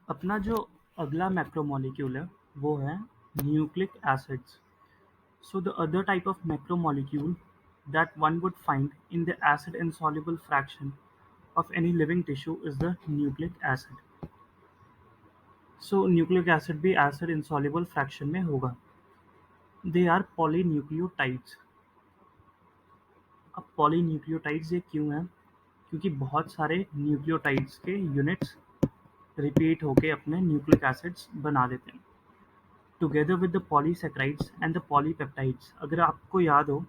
अपना जो अगला मैक्रोमोलिक्यूल है वो है nucleic acids. So the other type of macromolecule that one would find in the acid insoluble fraction of any living tissue is the nucleic acid. So nucleic acid भी acid insoluble fraction में होगा. They are polynucleotides. अब polynucleotides ये क्यों हैं? क्योंकि बहुत सारे न्यूक्लियोटाइड्स के यूनिट्स रिपीट होके अपने न्यूक्लिक एसिड्स बना देते हैं. Together with the polysaccharides and the polypeptides. अगर आपको याद हो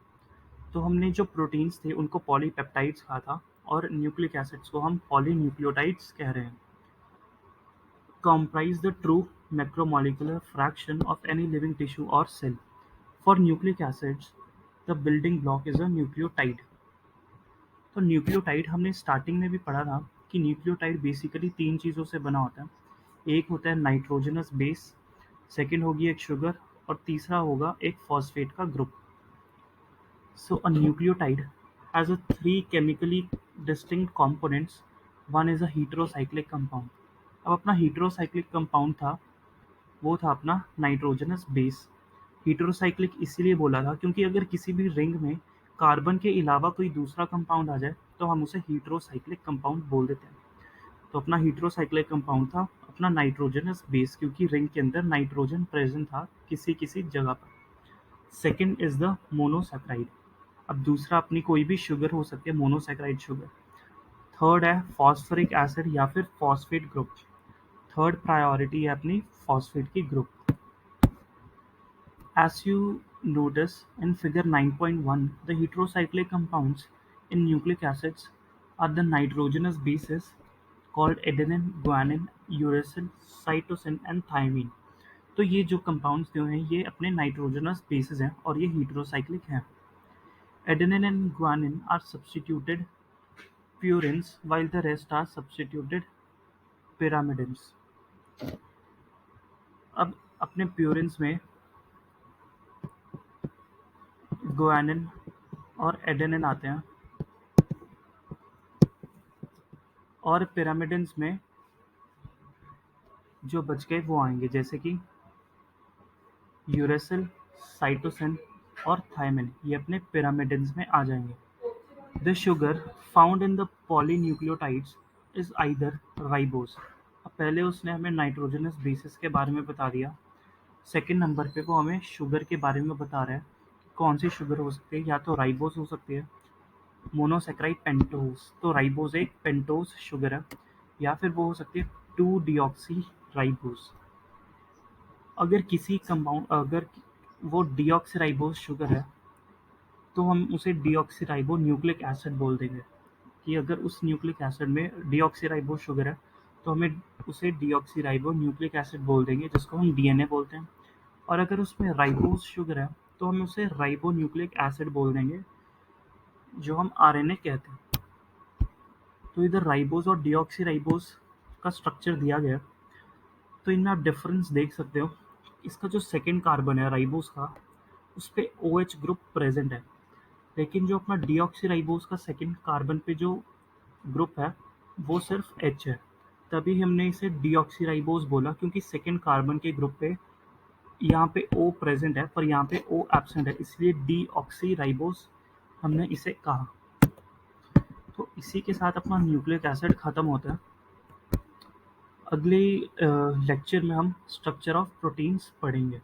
तो हमने जो प्रोटीन्स थे उनको पॉलीपेप्टाइड्स कहा था और न्यूक्लिक एसिड्स को हम पॉलीन्यूक्लियोटाइड्स कह रहे हैं. Comprise the true macromolecular fraction of any living tissue or cell. For nucleic acids, the building block is a nucleotide. तो न्यूक्लियोटाइड हमने स्टार्टिंग में भी पढ़ा था कि न्यूक्लियोटाइड बेसिकली 3 चीज़ों से बना होता है. एक होता है नाइट्रोजनस बेस, सेकेंड होगी एक शुगर और तीसरा होगा एक फॉस्फेट का group. So a nucleotide has a 3 chemically distinct components. One is a heterocyclic compound. अब अपना heterocyclic compound था वो था अपना नाइट्रोजनस बेस. हेटेरोसाइक्लिक इसीलिए बोला था क्योंकि अगर किसी भी रिंग में कार्बन के अलावा कोई दूसरा कंपाउंड आ जाए तो हम उसे हेटेरोसाइक्लिक कंपाउंड बोल देते हैं. तो अपना हेटेरोसाइक्लिक कंपाउंड था अपना नाइट्रोजनस बेस क्योंकि रिंग के अंदर नाइट्रोजन प्रेजेंट था किसी किसी जगह पर. Second is the monosaccharide. अब दूसरा अपनी कोई भी शुगर हो सकती है मोनोसैक्राइड शुगर. थर्ड है फॉस्फोरिक एसिड या फिर फॉस्फेट ग्रुप. थर्ड प्रायोरिटी है अपनी फॉस्फेट की group. As you notice in figure 9.1, the heterocyclic compounds in nucleic acids are the nitrogenous bases called adenine, guanine, uracil, cytosine and thymine. तो ये जो compounds जो हैं ये अपने नाइट्रोजनस बेसिस हैं और ये हेटेरोसाइक्लिक हैं. Adenine and guanine are substituted purines while the rest are substituted pyrimidines. अब अपने प्यूरिन्स में गुआनिन और एडेनिन आते हैं और पिरामिडिन्स में जो बच गए वो आएंगे जैसे कि यूरेसिल, साइटोसिन और थायमिन. ये अपने पिरामिडिन्स में आ जाएंगे. The sugar found in the polynucleotides is either ribose. अब पहले उसने हमें नाइट्रोजनस बेसिस के बारे में बता दिया. सेकेंड नंबर पे वो हमें शुगर के बारे में बता रहा है. कौन सी शुगर हो सकती है? या तो राइबोस हो सकती है, मोनोसेक्राइड पेंटोज. तो राइबोस एक पेंटोज शुगर है या फिर वो हो सकती है 2 डीऑक्सी राइबोस. अगर किसी कंपाउंड अगर वो डीऑक्सीराइबोस शुगर है तो हम उसे डीऑक्सीराइबो न्यूक्लिक एसिड बोल देंगे. कि अगर उस न्यूक्लिक एसिड में डीऑक्सीराइबो शुगर है तो हमें उसे डीऑक्सीराइबो न्यूक्लिक एसिड बोल देंगे जिसको हम डीएनए बोलते हैं. और अगर उसमें राइबोस शुगर है तो हम उसे राइबो न्यूक्लिक एसिड बोल देंगे जो हम आरएनए कहते हैं. तो इधर राइबोस और डीऑक्सीराइबोस का स्ट्रक्चर दिया गया. तो इनमें आप डिफरेंस देख सकते हो. इसका जो सेकेंड कार्बन है राइबोस का उस पे OH ग्रुप प्रेजेंट है, लेकिन जो अपना डीऑक्सीराइबोस का सेकेंड कार्बन पे जो ग्रुप है वो सिर्फ H है. तभी हमने इसे डीऑक्सीराइबोस बोला क्योंकि सेकेंड कार्बन के ग्रुप पे यहाँ पे O प्रेजेंट है पर यहाँ पे O एब्सेंट है, इसलिए डीऑक्सीराइबोस हमने इसे कहा. तो इसी के साथ अपना न्यूक्लिक एसिड खत्म होता है. अगले लेक्चर में हम स्ट्रक्चर ऑफ प्रोटीन्स पढ़ेंगे.